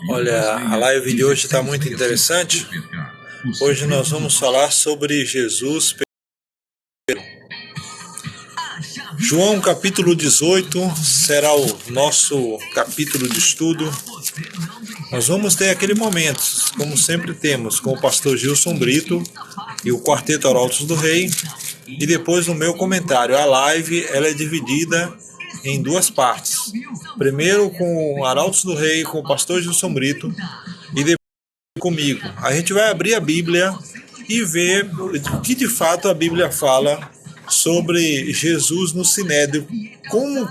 Olha, a live de hoje está muito interessante. Hoje nós vamos falar sobre Jesus. João capítulo 18 será o nosso capítulo de estudo. Nós vamos ter aquele momento, como sempre temos, com o pastor Gilson Brito e o Quarteto Arautos do Rei. E depois o meu comentário. A live ela é dividida em duas partes. Primeiro com Arautos do Rei, com o pastor Gilson Brito, e depois comigo. A gente vai abrir a Bíblia e ver o que de fato a Bíblia fala sobre Jesus no Sinédrio, como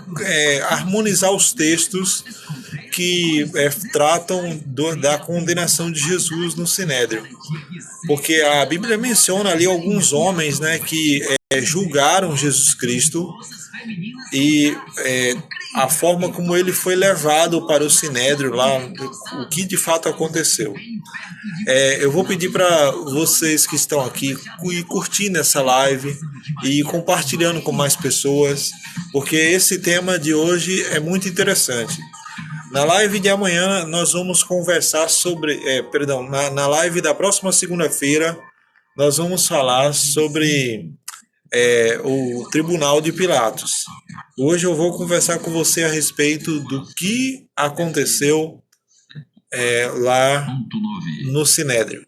harmonizar os textos que tratam da condenação de Jesus no Sinédrio. Porque a Bíblia menciona ali alguns homens, que julgaram Jesus Cristo e a forma como ele foi levado para o Sinédrio lá, o que de fato aconteceu. Eu vou pedir para vocês que estão aqui ir curtindo essa live e compartilhando com mais pessoas, porque esse tema de hoje é muito interessante. Na live de amanhã nós vamos conversar sobre, na live da próxima segunda-feira nós vamos falar sobre o Tribunal de Pilatos. Hoje eu vou conversar com você a respeito do que aconteceu lá no Sinédrio.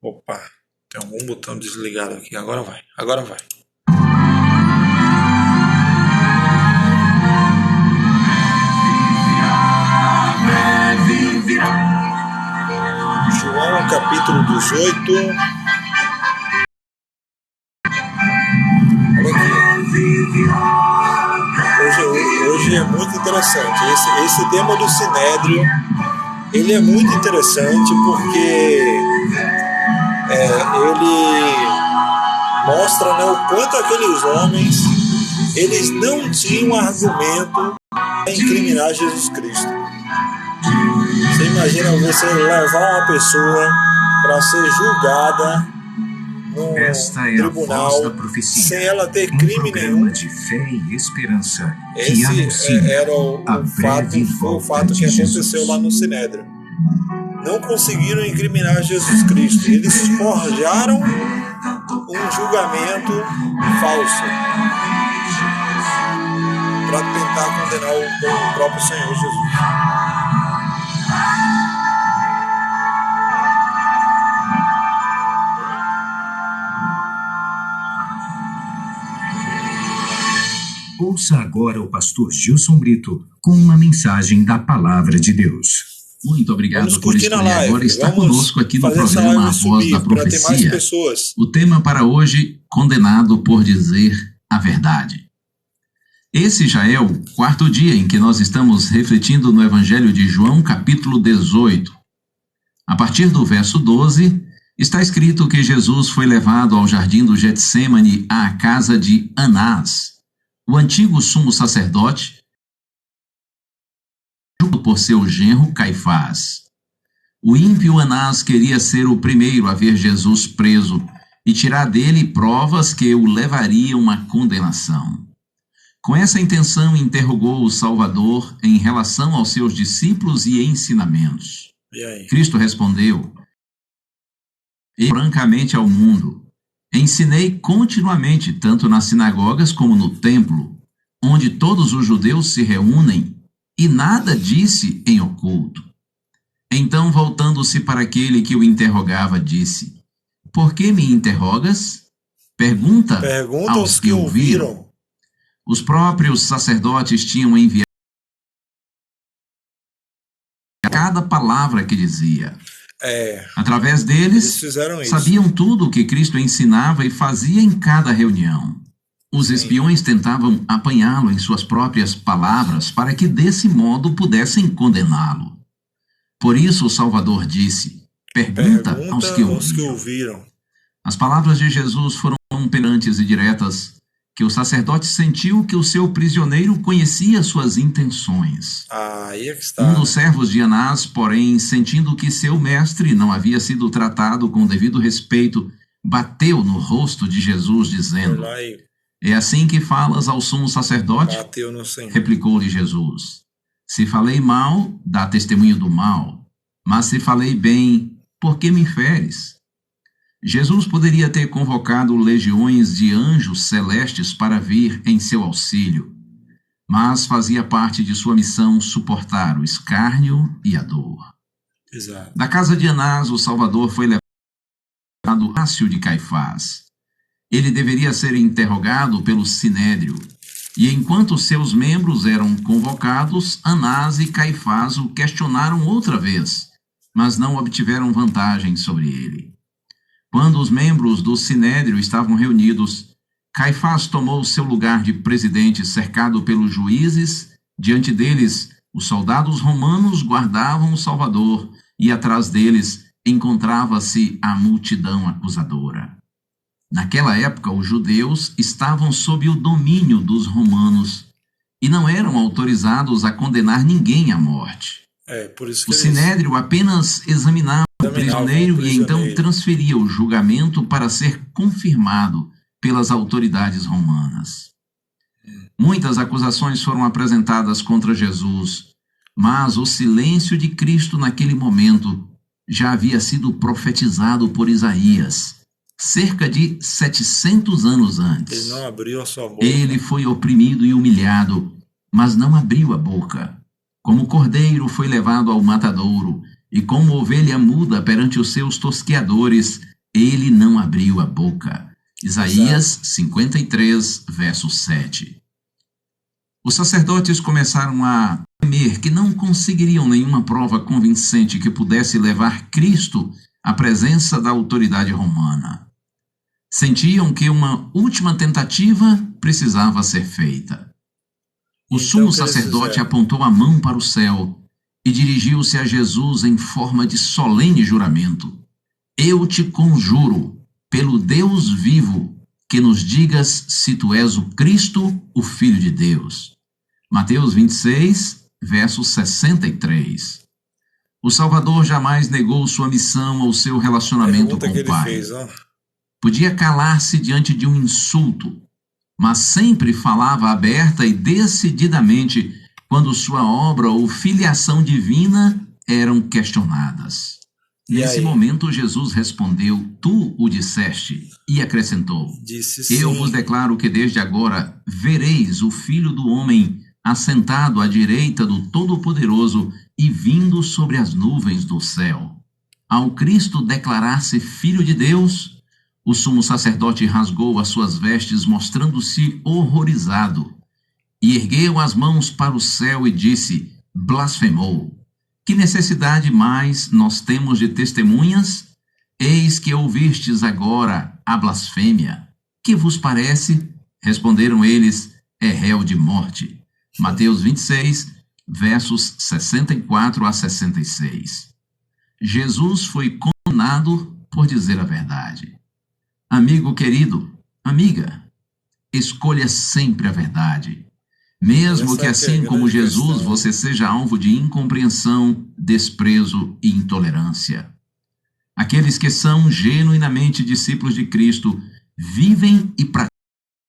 Opa, tem algum botão desligado aqui. Agora vai. João capítulo 18. Olha aqui. Hoje é muito interessante. Esse tema do Sinédrio, ele é muito interessante porque ele mostra o quanto aqueles homens eles não tinham argumento para incriminar Jesus Cristo. Você imagina você levar uma pessoa para ser julgada num tribunal sem ela ter crime nenhum. De fé e esperança Esse era o fato que aconteceu lá no Sinédrio. Não conseguiram incriminar Jesus Cristo. Eles forjaram um julgamento falso para tentar condenar o próprio Senhor Jesus. Ouça agora o pastor Gilson Brito com uma mensagem da Palavra de Deus. Muito obrigado por escolher agora estar conosco aqui no programa A Voz da Profecia. O tema para hoje, condenado por dizer a verdade. Esse já é o quarto dia em que nós estamos refletindo no Evangelho de João, capítulo 18. A partir do verso 12, está escrito que Jesus foi levado ao jardim do Getsêmani, à casa de Anás, o antigo sumo sacerdote, por seu genro Caifás. O ímpio Anás queria ser o primeiro a ver Jesus preso e tirar dele provas que o levariam à condenação. Com essa intenção, interrogou o Salvador em relação aos seus discípulos e ensinamentos. Cristo respondeu: francamente ao mundo, ensinei continuamente, tanto nas sinagogas como no templo, onde todos os judeus se reúnem, e nada disse em oculto. Então, voltando-se para aquele que o interrogava, disse: por que me interrogas? Pergunta aos que ouviram. Os próprios sacerdotes tinham enviado cada palavra que dizia. Através deles, sabiam tudo o que Cristo ensinava e fazia em cada reunião. Os espiões tentavam apanhá-lo em suas próprias palavras para que desse modo pudessem condená-lo. Por isso o Salvador disse: pergunta aos que ouviram. As palavras de Jesus foram tão penetrantes e diretas que o sacerdote sentiu que o seu prisioneiro conhecia suas intenções. Aí é que está. Um dos servos de Anás, porém, sentindo que seu mestre não havia sido tratado com devido respeito, bateu no rosto de Jesus, dizendo: é assim que falas ao sumo sacerdote? Replicou-lhe Jesus: se falei mal, dá testemunho do mal, mas se falei bem, por que me feres? Jesus poderia ter convocado legiões de anjos celestes para vir em seu auxílio, mas fazia parte de sua missão suportar o escárnio e a dor. Exato. Da casa de Anás, o Salvador foi levado ao palácio de Caifás. Ele deveria ser interrogado pelo Sinédrio, e enquanto seus membros eram convocados, Anás e Caifás o questionaram outra vez, mas não obtiveram vantagem sobre ele. Quando os membros do Sinédrio estavam reunidos, Caifás tomou seu lugar de presidente, cercado pelos juízes. Diante deles, os soldados romanos guardavam o Salvador, e atrás deles encontrava-se a multidão acusadora. Naquela época, os judeus estavam sob o domínio dos romanos e não eram autorizados a condenar ninguém à morte. Por isso que o Sinédrio apenas examinava o prisioneiro e então transferia o julgamento para ser confirmado pelas autoridades romanas. Muitas acusações foram apresentadas contra Jesus, mas o silêncio de Cristo naquele momento já havia sido profetizado por Isaías, cerca de 700 anos antes. Ele não abriu a sua boca. Ele foi oprimido e humilhado, mas não abriu a boca. Como cordeiro foi levado ao matadouro, e como ovelha muda perante os seus tosqueadores, ele não abriu a boca. Isaías 53, verso 7. Os sacerdotes começaram a temer que não conseguiriam nenhuma prova convincente que pudesse levar Cristo à presença da autoridade romana. Sentiam que uma última tentativa precisava ser feita. O sumo sacerdote apontou a mão para o céu e dirigiu-se a Jesus em forma de solene juramento: eu te conjuro, pelo Deus vivo, que nos digas se tu és o Cristo, o Filho de Deus. Mateus 26, verso 63. O Salvador jamais negou sua missão ou seu relacionamento com o Pai. Podia calar-se diante de um insulto, mas sempre falava aberta e decididamente quando sua obra ou filiação divina eram questionadas. Nesse momento, Jesus respondeu: tu o disseste, e acrescentou: eu vos declaro que desde agora vereis o Filho do Homem assentado à direita do Todo-Poderoso e vindo sobre as nuvens do céu. Ao Cristo declarar-se Filho de Deus, o sumo sacerdote rasgou as suas vestes, mostrando-se horrorizado, e ergueu as mãos para o céu e disse: blasfemou. Que necessidade mais nós temos de testemunhas? Eis que ouvistes agora a blasfêmia. Que vos parece? Responderam eles: é réu de morte. Mateus 26, versos 64 a 66. Jesus foi condenado por dizer a verdade. Amigo querido, amiga, escolha sempre a verdade. Mesmo que assim como Jesus você seja alvo de incompreensão, desprezo e intolerância. Aqueles que são genuinamente discípulos de Cristo vivem e praticam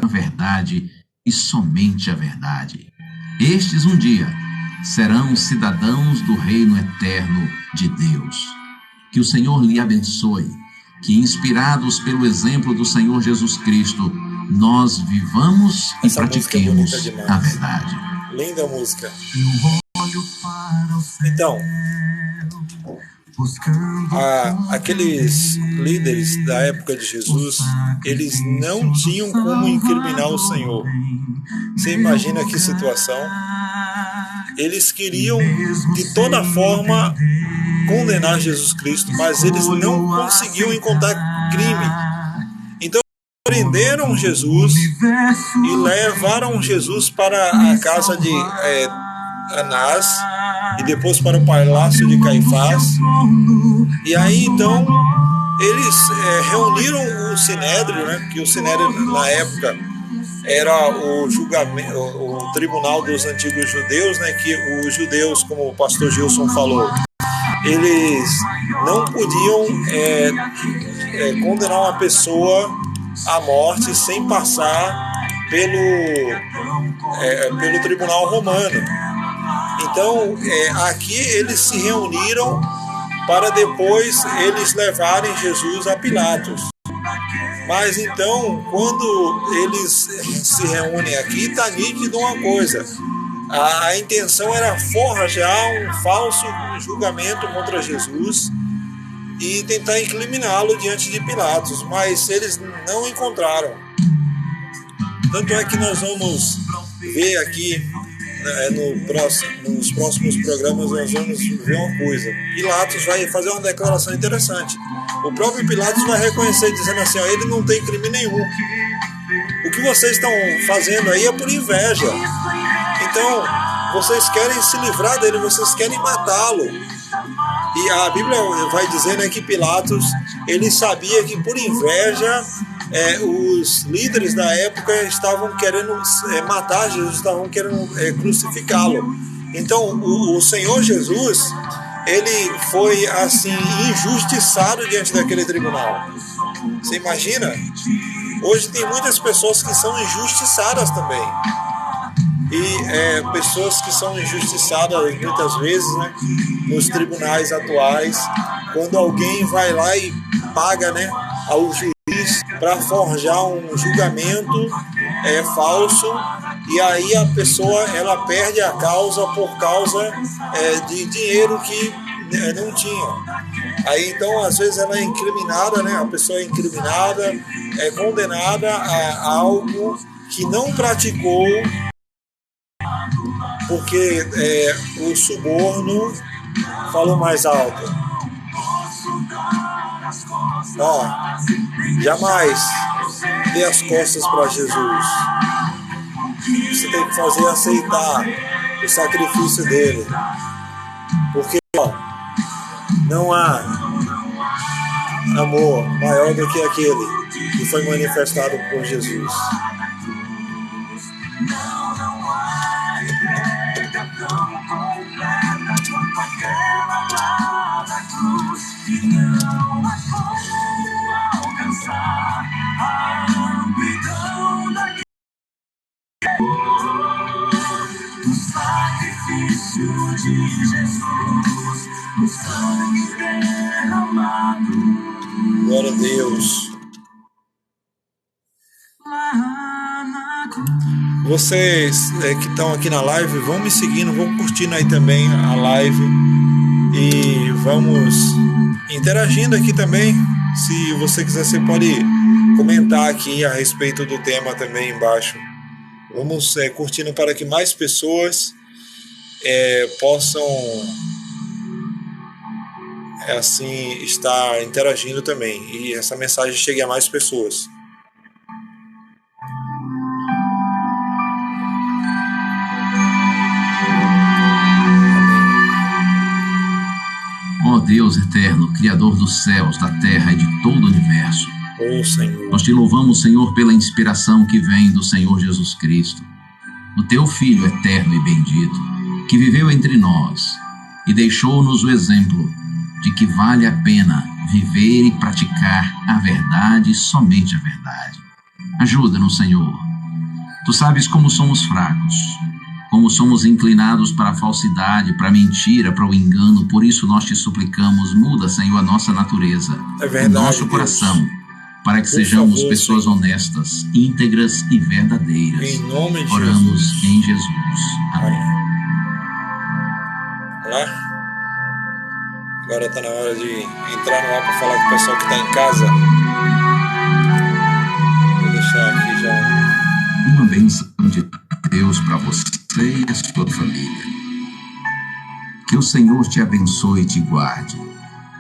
a verdade e somente a verdade. Estes um dia serão cidadãos do reino eterno de Deus. Que o Senhor lhe abençoe, que inspirados pelo exemplo do Senhor Jesus Cristo, nós vivamos e pratiquemos a verdade. Linda música. Então, aqueles líderes da época de Jesus, eles não tinham como incriminar o Senhor. Você imagina que situação? Eles queriam de toda forma condenar Jesus Cristo, mas eles não conseguiam encontrar crime. Então prenderam Jesus e levaram Jesus para a casa de Anás e depois para o palácio de Caifás. E aí então eles reuniram o Sinédrio, né? Que o Sinédrio na época era o julgamento, o tribunal dos antigos judeus, né? Que os judeus, como o pastor Gilson falou, eles não podiam condenar uma pessoa à morte sem passar pelo tribunal romano. Então, aqui eles se reuniram para depois eles levarem Jesus a Pilatos. Mas então, quando eles se reúnem aqui, está nítido uma coisa. A intenção era forjar um falso julgamento contra Jesus e tentar incriminá-lo diante de Pilatos, mas eles não encontraram. Tanto é que nós vamos ver aqui, nos próximos programas, nós vamos ver uma coisa. Pilatos vai fazer uma declaração interessante. O próprio Pilatos vai reconhecer, dizendo assim, ó, ele não tem crime nenhum. O que vocês estão fazendo aí é por inveja. Então, vocês querem se livrar dele, vocês querem matá-lo. E a Bíblia vai dizendo que Pilatos, ele sabia que por inveja os líderes da época estavam querendo matar Jesus, estavam querendo crucificá-lo. Então, o Senhor Jesus, ele foi assim injustiçado diante daquele tribunal. Você imagina? Hoje tem muitas pessoas que são injustiçadas também. E pessoas que são injustiçadas muitas vezes, né, nos tribunais atuais, quando alguém vai lá e paga, né, ao juiz para forjar um julgamento falso, e aí a pessoa ela perde a causa por causa de dinheiro que não tinha. Aí então às vezes ela é incriminada, né, a pessoa é incriminada, é condenada a algo que não praticou, porque o suborno falou mais alto. Jamais dê as costas para Jesus. Você tem que fazer aceitar o sacrifício dele, porque não há amor maior do que aquele que foi manifestado por Jesus. Glória a Deus. Vocês que estão aqui na live, vão me seguindo, vão curtindo aí também a live e vamos interagindo aqui também. Se você quiser, você pode comentar aqui a respeito do tema também embaixo. Vamos curtindo para que mais pessoas possam assim estar interagindo também e essa mensagem chegue a mais pessoas. Ó Deus eterno, Criador dos céus, da terra e de todo o universo, Senhor, nós te louvamos, Senhor, pela inspiração que vem do Senhor Jesus Cristo, o teu Filho eterno e bendito, que viveu entre nós e deixou-nos o exemplo de que vale a pena viver e praticar a verdade e somente a verdade. Ajuda-nos, Senhor. Tu sabes como somos fracos, como somos inclinados para a falsidade, para a mentira, para o engano. Por isso nós te suplicamos, muda, Senhor, a nossa natureza, o nosso coração, para que sejamos pessoas honestas, íntegras e verdadeiras. Em nome de Oramos Jesus. Em Jesus. Amém. Olá. Agora está na hora de entrar no ar para falar com o pessoal que está em casa. Vou deixar aqui já uma bênção de Deus para você e a sua família. Que o Senhor te abençoe e te guarde.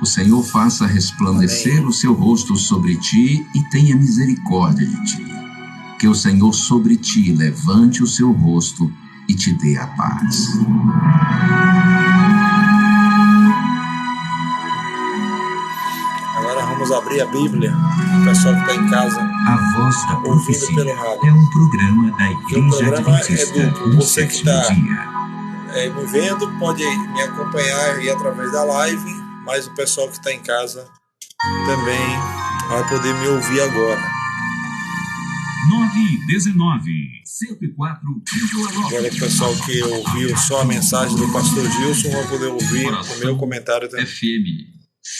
O Senhor faça resplandecer Amém. O seu rosto sobre ti e tenha misericórdia de ti. Que o Senhor sobre ti levante o seu rosto e te dê a paz. Agora vamos abrir a Bíblia. O pessoal que está em casa, A Voz da Profecia pelo rádio. é um programa da Igreja Adventista duplo. Você que está dia. me vendo pode me acompanhar aí através da live, mas o pessoal que está em casa também vai poder me ouvir agora. 919 104,9. Agora o pessoal que ouviu só a mensagem do pastor Gilson vai poder ouvir o meu comentário também. FM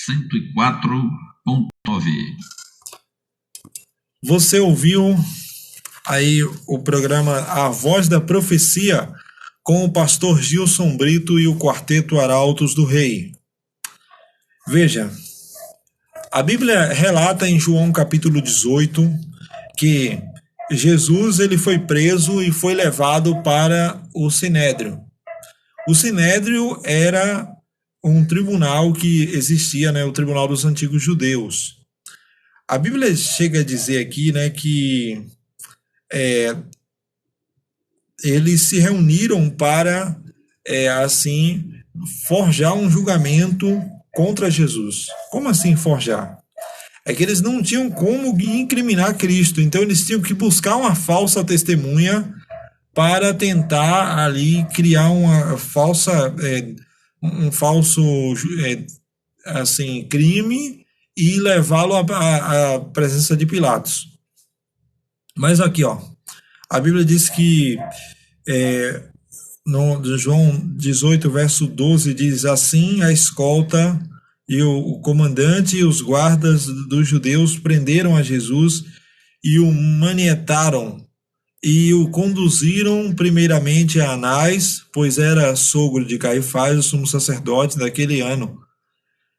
104,9. Você ouviu aí o programa A Voz da Profecia com o pastor Gilson Brito e o Quarteto Arautos do Rei. Veja, a Bíblia relata em João capítulo 18 que Jesus ele foi preso e foi levado para o Sinédrio. O Sinédrio era um tribunal que existia, né, o tribunal dos antigos judeus. A Bíblia chega a dizer aqui, né, que eles se reuniram para, assim, forjar um julgamento contra Jesus. Como assim forjar? É que eles não tinham como incriminar Cristo, então eles tinham que buscar uma falsa testemunha para tentar ali criar uma falsa, um falso assim, crime e levá-lo à presença de Pilatos. Mas aqui, ó, a Bíblia diz que no João 18, verso 12, diz assim: a escolta e o comandante e os guardas dos judeus prenderam a Jesus e o manietaram e o conduziram primeiramente a Anás, pois era sogro de Caifás, o sumo sacerdote daquele ano.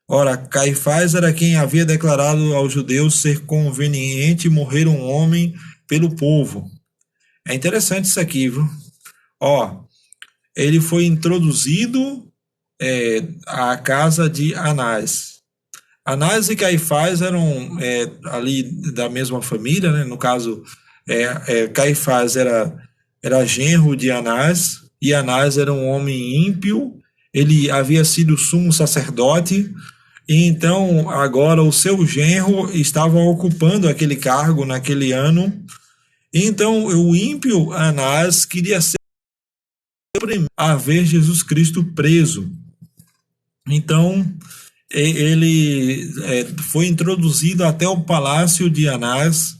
Ora, Caifás era quem havia declarado aos judeus ser conveniente morrer um homem pelo povo. É interessante isso aqui, viu? Ó, ele foi introduzido à casa de Anás. Anás e Caifás eram ali da mesma família, né? No caso, Caifás era genro de Anás, e Anás era um homem ímpio, ele havia sido sumo sacerdote, e então agora o seu genro estava ocupando aquele cargo naquele ano. Então o ímpio Anás queria ser o primeiro a ver Jesus Cristo preso. Então ele foi introduzido até o palácio de Anás,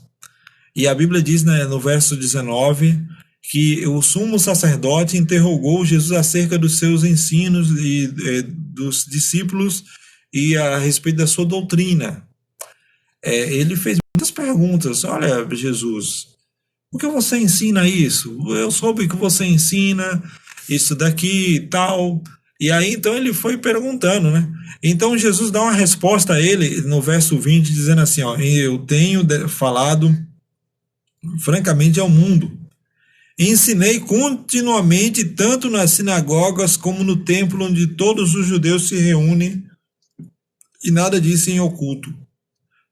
e a Bíblia diz, né, no verso 19, que o sumo sacerdote interrogou Jesus acerca dos seus ensinos e dos discípulos e a respeito da sua doutrina. Ele fez muitas perguntas. Olha, Jesus, por que você ensina isso? Eu soube que você ensina isso daqui e tal. E aí, então, ele foi perguntando, né? Então, Jesus dá uma resposta a ele no verso 20, dizendo assim, ó: eu tenho falado francamente ao mundo. Ensinei continuamente, tanto nas sinagogas como no templo, onde todos os judeus se reúnem, e nada disse em oculto.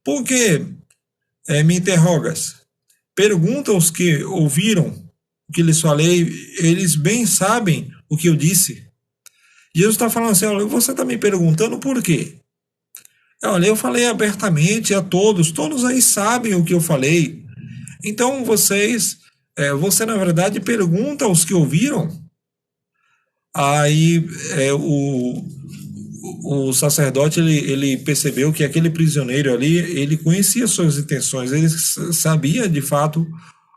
Por que me interrogas? Pergunta aos que ouviram o que lhes falei, eles bem sabem o que eu disse. Jesus está falando assim: olha, você está me perguntando por quê? Olha, eu falei abertamente a todos aí sabem o que eu falei. Então você na verdade pergunta aos que ouviram. Aí o sacerdote ele percebeu que aquele prisioneiro ali, ele conhecia suas intenções, ele sabia de fato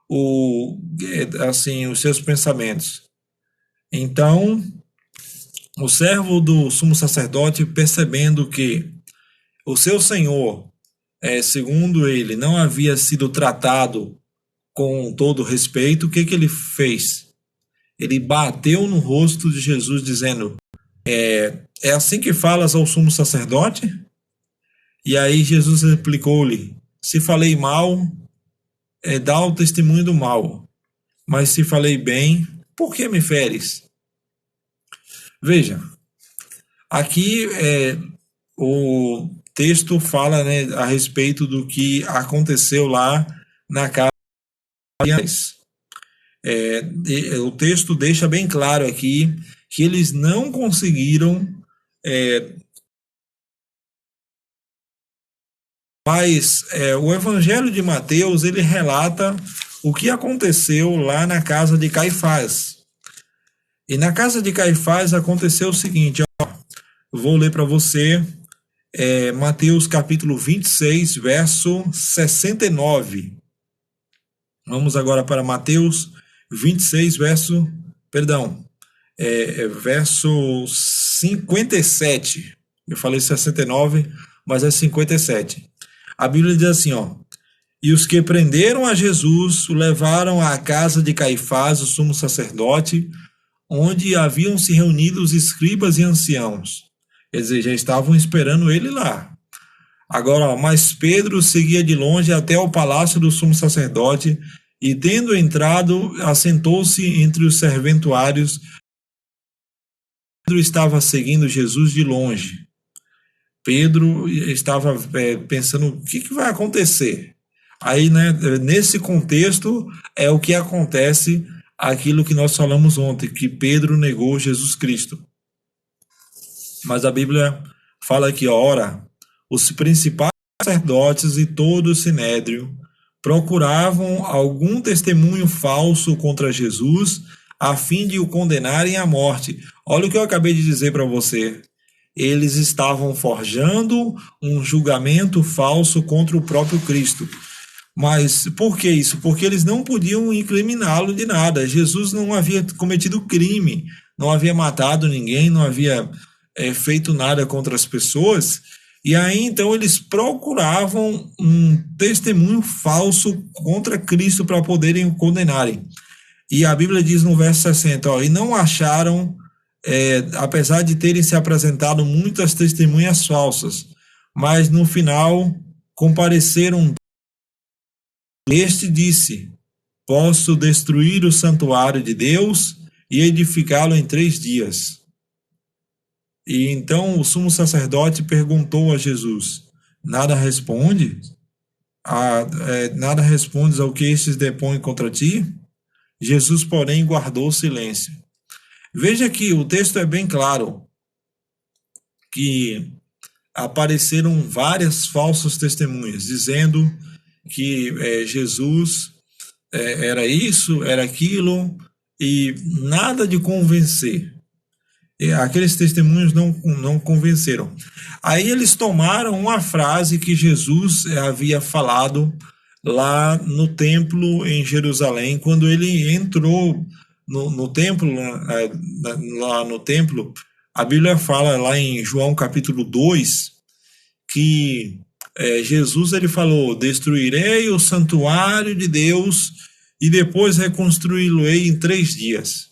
os seus pensamentos. Então o servo do sumo sacerdote, percebendo que o seu senhor, segundo ele, não havia sido tratado com todo respeito, o que ele fez? Ele bateu no rosto de Jesus, dizendo: é assim que falas ao sumo sacerdote? E aí Jesus replicou-lhe: se falei mal, dá o testemunho do mal, mas se falei bem, por que me feres? Veja, aqui o texto fala, né, a respeito do que aconteceu lá na casa de Anás. O texto deixa bem claro aqui que eles não conseguiram, mas o Evangelho de Mateus, ele relata o que aconteceu lá na casa de Caifás. E na casa de Caifás aconteceu o seguinte, ó, vou ler para você Mateus capítulo 26, verso 69. Vamos agora para Mateus 26, verso 57. Eu falei 69, mas é 57. A Bíblia diz assim, e os que prenderam a Jesus o levaram à casa de Caifás, o sumo sacerdote, onde haviam se reunido os escribas e anciãos. Quer dizer, já estavam esperando ele lá. Agora, mas Pedro seguia de longe até o palácio do sumo sacerdote e, tendo entrado, assentou-se entre os serventuários. Pedro estava seguindo Jesus de longe. Pedro estava pensando, o que vai acontecer? Aí, nesse contexto, é o que acontece, aquilo que nós falamos ontem, que Pedro negou Jesus Cristo. Mas a Bíblia fala aqui, ora, os principais sacerdotes e todo o sinédrio procuravam algum testemunho falso contra Jesus, a fim de o condenarem à morte. Olha o que eu acabei de dizer para você. Eles estavam forjando um julgamento falso contra o próprio Cristo. Mas por que isso? Porque eles não podiam incriminá-lo de nada. Jesus não havia cometido crime, não havia matado ninguém, não havia feito nada contra as pessoas. E aí, então, eles procuravam um testemunho falso contra Cristo para poderem o condenarem. E a Bíblia diz no verso 60, e não acharam, apesar de terem se apresentado muitas testemunhas falsas, mas no final compareceram. Este disse, posso destruir o santuário de Deus e edificá-lo em 3 dias. E então o sumo sacerdote perguntou a Jesus, nada respondes ao que estes depõem contra ti? Jesus, porém, guardou silêncio. Veja que o texto é bem claro, que apareceram várias falsas testemunhas, dizendo que Jesus era isso, era aquilo, e nada de convencer. Aqueles testemunhos não convenceram. Aí eles tomaram uma frase que Jesus havia falado lá no templo em Jerusalém, quando ele entrou no templo, lá no templo, a Bíblia fala lá em João capítulo 2, que Jesus ele falou, destruirei o santuário de Deus e depois reconstruí-lo-ei em 3 dias.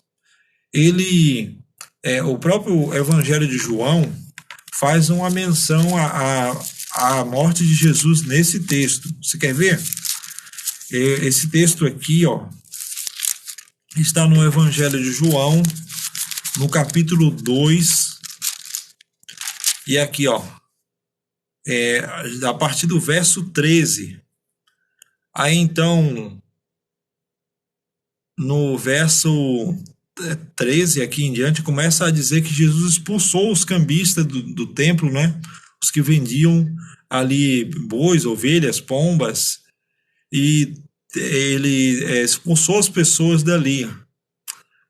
O próprio Evangelho de João faz uma menção à morte de Jesus nesse texto. Você quer ver? Esse texto aqui, está no Evangelho de João, no capítulo 2, e aqui, a partir do verso 13. Aí, então, no verso 13 aqui em diante, começa a dizer que Jesus expulsou os cambistas do templo, né? Os que vendiam ali bois, ovelhas, pombas, e ele expulsou as pessoas dali.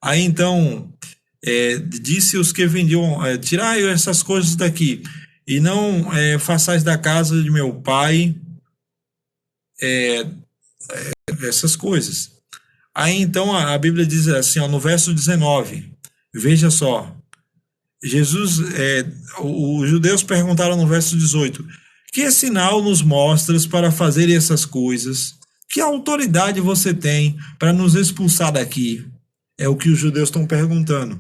Aí então disse os que vendiam, tirai essas coisas daqui e não façais da casa de meu pai essas coisas. Aí então a Bíblia diz assim, no verso 19, veja só, Jesus, os judeus perguntaram no verso 18, que sinal nos mostras para fazer essas coisas? Que autoridade você tem para nos expulsar daqui? É o que os judeus estão perguntando.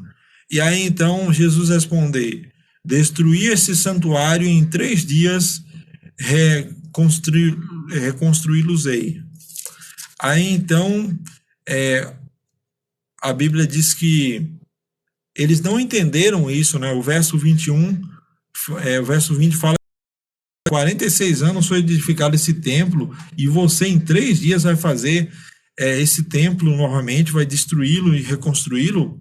E aí então Jesus respondeu, destruir esse santuário em 3 dias, reconstruí-los-ei. Aí então a Bíblia diz que eles não entenderam isso, né? O verso 21, o verso 20 fala que 46 anos foi edificado esse templo e você em 3 dias vai fazer esse templo novamente, vai destruí-lo e reconstruí-lo.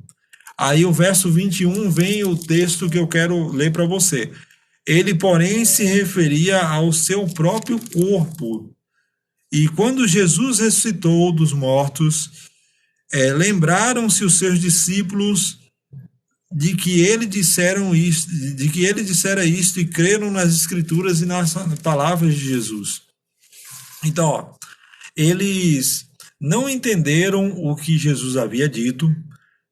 Aí o verso 21 vem o texto que eu quero ler para você. Ele, porém, se referia ao seu próprio corpo. E quando Jesus ressuscitou dos mortos, lembraram-se os seus discípulos de que ele dissera isto e creram nas Escrituras e nas palavras de Jesus. Então, ó, eles não entenderam o que Jesus havia dito,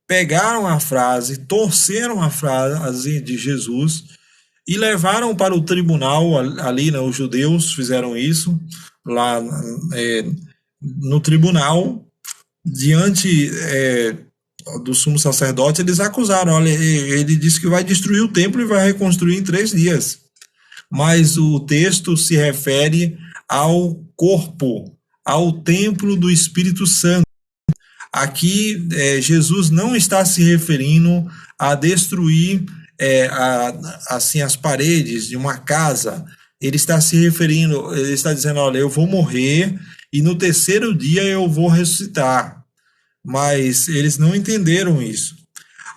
pegaram a frase, torceram a frase de Jesus e levaram para o tribunal ali, né, os judeus fizeram isso lá no tribunal, diante do sumo sacerdote. Eles acusaram, olha, ele disse que vai destruir o templo e vai reconstruir em 3 dias. Mas o texto se refere ao corpo, ao templo do Espírito Santo. Aqui, Jesus não está se referindo a destruir assim, as paredes de uma casa. Ele está dizendo, olha, eu vou morrer e no 3º dia eu vou ressuscitar. Mas eles não entenderam isso.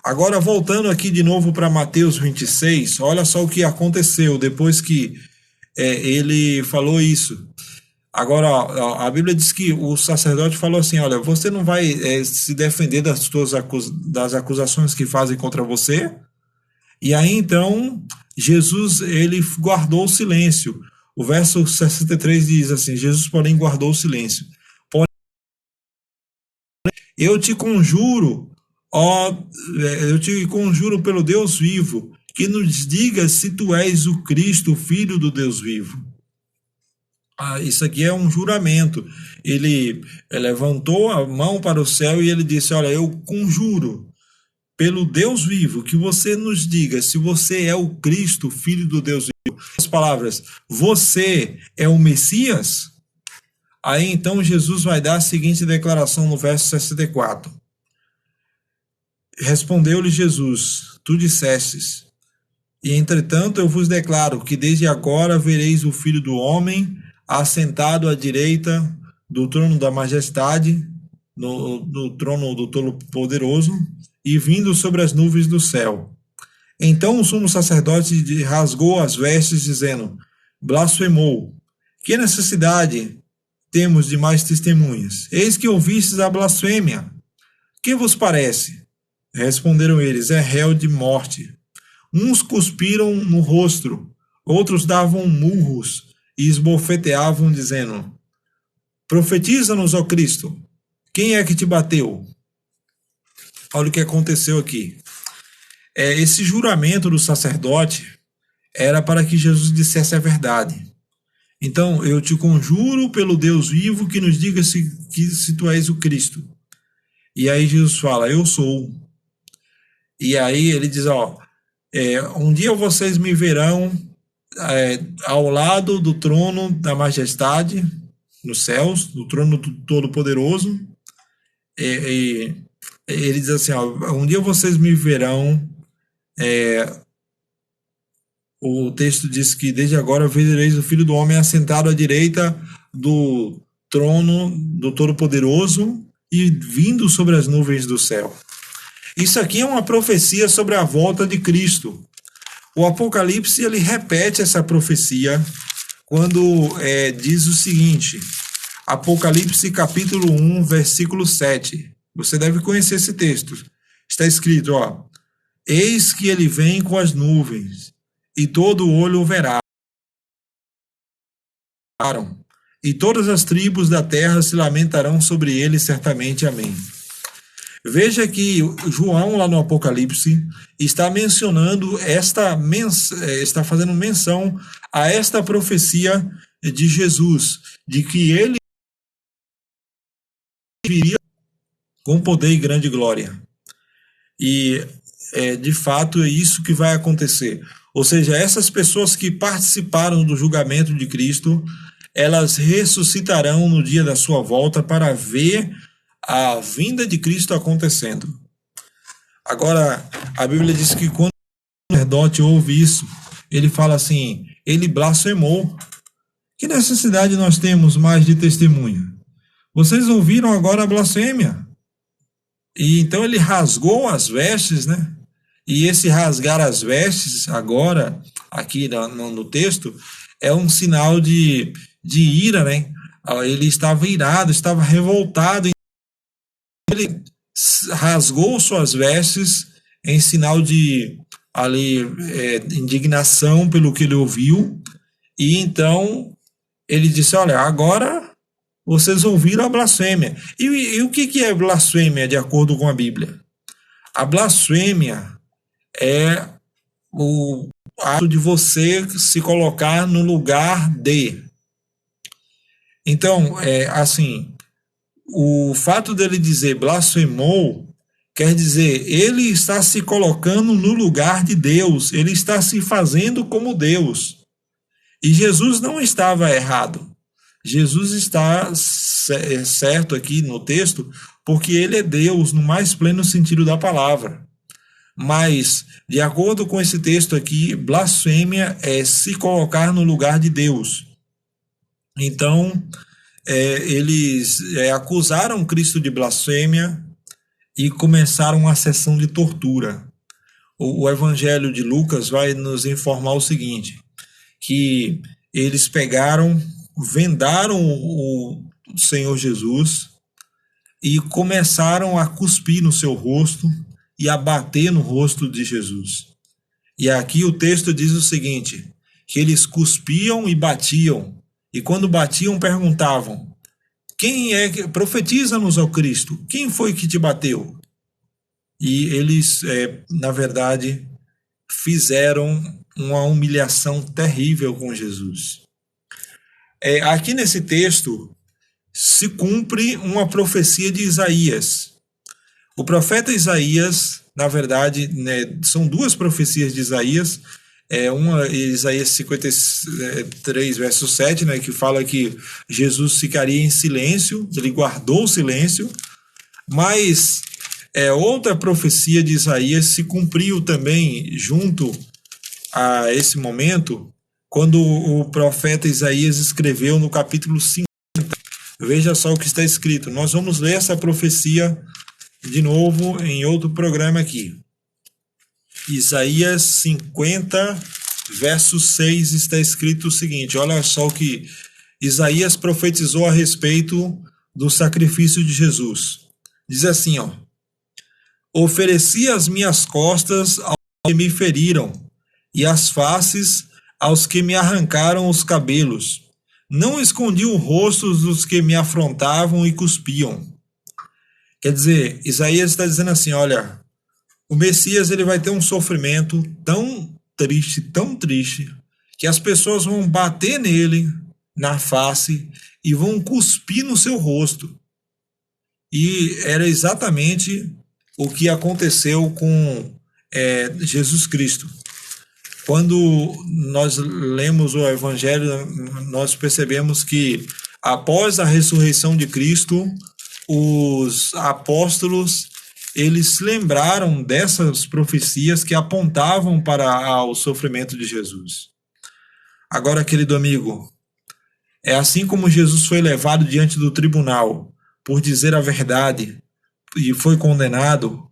Agora, voltando aqui de novo para Mateus 26, olha só o que aconteceu depois que ele falou isso. Agora, a Bíblia diz que o sacerdote falou assim, olha, você não vai se defender das acusações que fazem contra você? E aí, então, Jesus, ele guardou o silêncio. O verso 63 diz assim, Jesus, porém, guardou o silêncio. Porém, eu te conjuro pelo Deus vivo, que nos diga se tu és o Cristo, o Filho do Deus vivo. Isso aqui é um juramento. Ele levantou a mão para o céu e ele disse, olha, eu conjuro pelo Deus vivo que você nos diga se você é o Cristo, Filho do Deus vivo. As palavras, você é o Messias? Aí então Jesus vai dar a seguinte declaração no verso 64. Respondeu-lhe Jesus, tu dissestes, e entretanto eu vos declaro que desde agora vereis o Filho do Homem assentado à direita do trono da majestade, no trono do Todo-Poderoso, e vindo sobre as nuvens do céu. Então o sumo sacerdote rasgou as vestes, dizendo, blasfemou, que necessidade temos de mais testemunhas? Eis que ouvistes a blasfêmia. Que vos parece? Responderam eles, é réu de morte. Uns cuspiram no rosto, outros davam murros e esbofeteavam, dizendo, profetiza-nos, ó Cristo, quem é que te bateu? Olha o que aconteceu aqui. Esse juramento do sacerdote era para que Jesus dissesse a verdade. Então, eu te conjuro pelo Deus vivo que nos diga se tu és o Cristo. E aí Jesus fala, eu sou. E aí ele diz, um dia vocês me verão ao lado do trono da majestade, nos céus, do trono do Todo-Poderoso. Ele diz assim, um dia vocês me verão, o texto diz que desde agora vereis o Filho do Homem assentado à direita do trono do Todo-Poderoso e vindo sobre as nuvens do céu. Isso aqui é uma profecia sobre a volta de Cristo. O Apocalipse, ele repete essa profecia quando diz o seguinte, Apocalipse capítulo 1, versículo 7. Você deve conhecer esse texto. Está escrito, eis que ele vem com as nuvens, e todo olho o verá. E todas as tribos da terra se lamentarão sobre ele, certamente. Amém. Veja que João, lá no Apocalipse, está mencionando está fazendo menção a esta profecia de Jesus, de que ele viria com poder e grande glória. E, de fato, é isso que vai acontecer. Ou seja, essas pessoas que participaram do julgamento de Cristo, elas ressuscitarão no dia da sua volta para ver a vinda de Cristo acontecendo. Agora, a Bíblia diz que quando o sacerdote ouve isso, ele fala assim, ele blasfemou. Que necessidade nós temos mais de testemunha? Vocês ouviram agora a blasfêmia. E então ele rasgou as vestes, né? E esse rasgar as vestes, agora, aqui no texto, é um sinal de ira, né? Ele estava irado, estava revoltado. Ele rasgou suas vestes em sinal de indignação pelo que ele ouviu, e então ele disse: olha, agora vocês ouviram a blasfêmia. E o que é blasfêmia de acordo com a Bíblia? A blasfêmia é o ato de você se colocar no lugar de. Então, o fato dele dizer blasfemou quer dizer, ele está se colocando no lugar de Deus, ele está se fazendo como Deus. E Jesus não estava errado. Jesus está certo aqui no texto, porque ele é Deus no mais pleno sentido da palavra. Mas, de acordo com esse texto aqui, blasfêmia é se colocar no lugar de Deus. Então, eles acusaram Cristo de blasfêmia e começaram uma sessão de tortura. O Evangelho de Lucas vai nos informar o seguinte, que eles pegaram, vendaram o Senhor Jesus e começaram a cuspir no seu rosto e a bater no rosto de Jesus. E aqui o texto diz o seguinte, que eles cuspiam e batiam, e quando batiam perguntavam, quem é que profetiza-nos ao Cristo? Quem foi que te bateu? E eles, na verdade, fizeram uma humilhação terrível com Jesus. Aqui nesse texto se cumpre uma profecia de Isaías. O profeta Isaías, na verdade, são duas profecias de Isaías. Uma, Isaías 53, verso 7, que fala que Jesus ficaria em silêncio, ele guardou o silêncio, mas outra profecia de Isaías se cumpriu também junto a esse momento, quando o profeta Isaías escreveu no capítulo 50. Veja só o que está escrito. Nós vamos ler essa profecia de novo em outro programa aqui. Isaías 50, verso 6, está escrito o seguinte, olha só o que Isaías profetizou a respeito do sacrifício de Jesus. Diz assim, ofereci as minhas costas aos que me feriram, e as faces aos que me arrancaram os cabelos. Não escondi o rosto dos que me afrontavam e cuspiam. Quer dizer, Isaías está dizendo assim, olha, o Messias ele vai ter um sofrimento tão triste, que as pessoas vão bater nele, na face, e vão cuspir no seu rosto. E era exatamente o que aconteceu com Jesus Cristo. Quando nós lemos o Evangelho, nós percebemos que após a ressurreição de Cristo, os apóstolos eles lembraram dessas profecias que apontavam para o sofrimento de Jesus. Agora, querido amigo, é assim como Jesus foi levado diante do tribunal por dizer a verdade e foi condenado,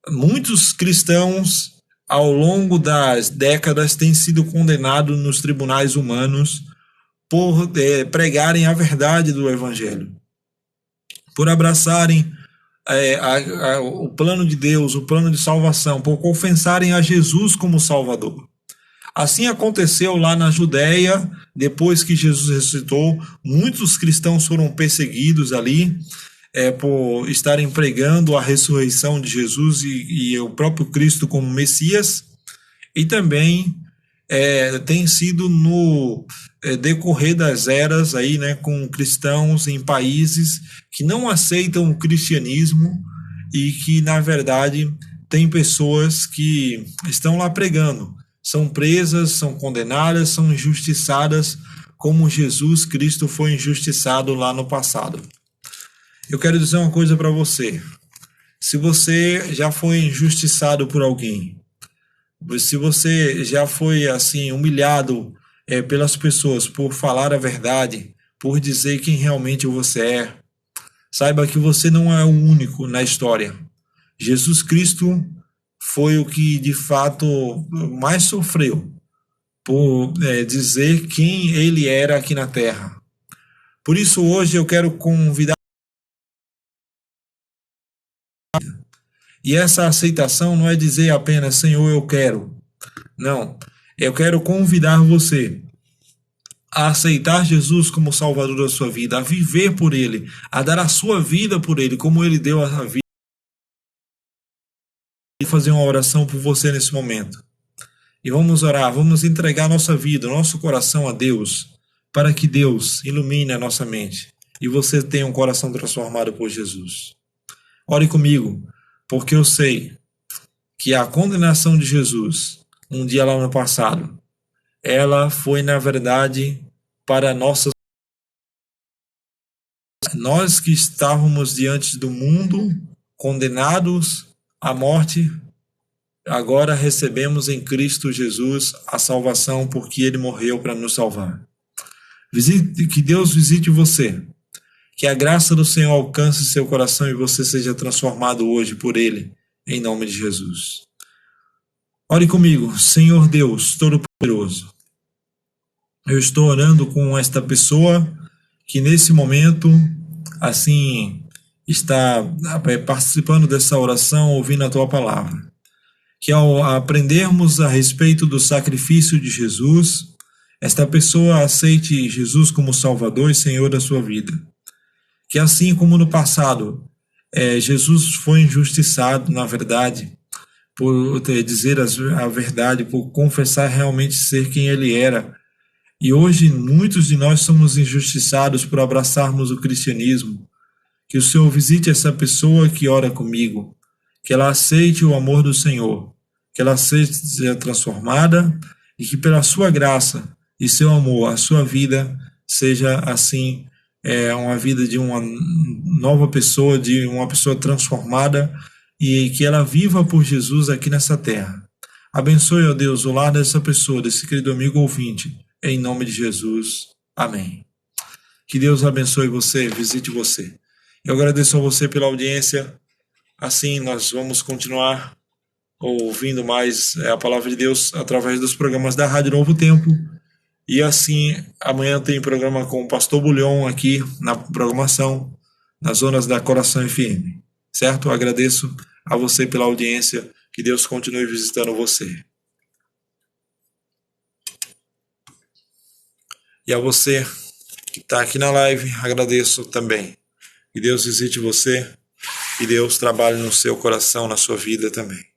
muitos cristãos ao longo das décadas têm sido condenados nos tribunais humanos por pregarem a verdade do Evangelho, por abraçarem o plano de Deus, o plano de salvação, por confessarem a Jesus como Salvador. Assim aconteceu lá na Judéia, depois que Jesus ressuscitou, muitos cristãos foram perseguidos ali por estarem pregando a ressurreição de Jesus e o próprio Cristo como Messias, e também tem sido no decorrer das eras aí, com cristãos em países que não aceitam o cristianismo e que, na verdade, tem pessoas que estão lá pregando, são presas, são condenadas, são injustiçadas, como Jesus Cristo foi injustiçado lá no passado. Eu quero dizer uma coisa para você. Se você já foi injustiçado por alguém, se você já foi assim humilhado pelas pessoas por falar a verdade, por dizer quem realmente você é, saiba que você não é o único na história. Jesus Cristo foi o que de fato mais sofreu por dizer quem ele era aqui na terra. Por isso hoje eu quero convidar E essa aceitação não é dizer apenas, Senhor, eu quero. Não, eu quero convidar você a aceitar Jesus como Salvador da sua vida, a viver por Ele, a dar a sua vida por Ele, como Ele deu a vida. E fazer uma oração por você nesse momento. E vamos orar, vamos entregar nossa vida, nosso coração a Deus, para que Deus ilumine a nossa mente e você tenha um coração transformado por Jesus. Ore comigo, porque eu sei que a condenação de Jesus, um dia lá no passado, ela foi, na verdade, para nós que estávamos diante do mundo, condenados à morte, agora recebemos em Cristo Jesus a salvação, porque Ele morreu para nos salvar. Que Deus visite você, que a graça do Senhor alcance seu coração e você seja transformado hoje por Ele, em nome de Jesus. Ore comigo, Senhor Deus Todo-Poderoso. Eu estou orando com esta pessoa que nesse momento, assim, está participando dessa oração, ouvindo a Tua palavra. Que ao aprendermos a respeito do sacrifício de Jesus, esta pessoa aceite Jesus como Salvador e Senhor da sua vida. Que assim como no passado, Jesus foi injustiçado, na verdade, por dizer a verdade, por confessar realmente ser quem Ele era. E hoje muitos de nós somos injustiçados por abraçarmos o cristianismo. Que o Senhor visite essa pessoa que ora comigo, que ela aceite o amor do Senhor, que ela seja transformada e que pela sua graça e seu amor, a sua vida seja assim, uma vida de uma nova pessoa, de uma pessoa transformada e que ela viva por Jesus aqui nessa terra. Abençoe, ó Deus, o lar dessa pessoa, desse querido amigo ouvinte, em nome de Jesus. Amém. Que Deus abençoe você, visite você. Eu agradeço a você pela audiência. Assim nós vamos continuar ouvindo mais a palavra de Deus através dos programas da Rádio Novo Tempo. E assim, amanhã tem programa com o Pastor Bulhão aqui na programação, nas zonas da Coração FM. Certo? Eu agradeço a você pela audiência. Que Deus continue visitando você. E a você que está aqui na live, agradeço também. Que Deus visite você. Que Deus trabalhe no seu coração, na sua vida também.